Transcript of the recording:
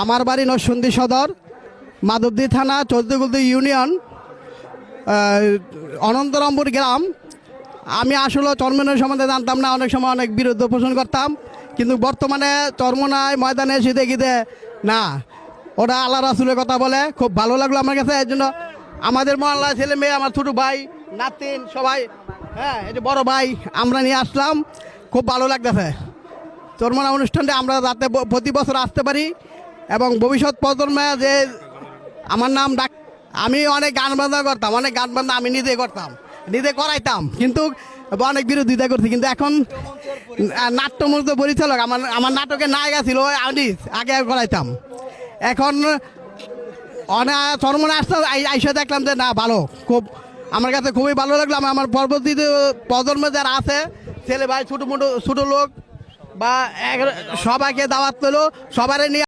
আমার বাড়ি নরসিংদী সদর, মাধবদী থানা, চৌদ্দগুলদি ইউনিয়ন, অনন্তরামপুর গ্রাম। আমি আসলে চরমনাই সম্বন্ধে জানতাম না, অনেক সময় অনেক বিরোধ পোষণ করতাম, কিন্তু বর্তমানে চরমনাই ময়দানে এসে দেখি যে না, ওরা আল্লাহ রাসুলের কথা বলে, খুব ভালো লাগলো আমার কাছে। এর জন্য আমাদের মহল্লার ছেলে মেয়ে, আমার ছোটো ভাই নাতিন সবাই, হ্যাঁ এই যে বড় ভাই, আমরা নিয়ে আসলাম, খুব ভালো লাগতেছে। চরমনাই অনুষ্ঠানটা আমরা যাতে প্রতি বছর আসতে পারি এবং ভবিষ্যৎ প্রজন্মে যে আমার নাম ডাক। আমি অনেক গান বাজনা করতাম, অনেক গান বাজনা আমি নিজে করতাম, নিজে করাইতাম, কিন্তু অনেক বিরোধিতা করছি। কিন্তু এখন নাট্যমূর্ত পরিচালক, আমার নাটকের নায়িকা ছিল আমি আগে করাইতাম। এখন অনেক চরমনাই আসতে আইসা দেখলাম যে না, ভালো, খুব আমার কাছে খুবই ভালো লাগলো। আমার পরবর্তী প্রজন্মে যারা আছে, ছেলে ভাই, ছোটো লোক বা সবাইকে দাওয়াত পেলো, সবারই নিয়ে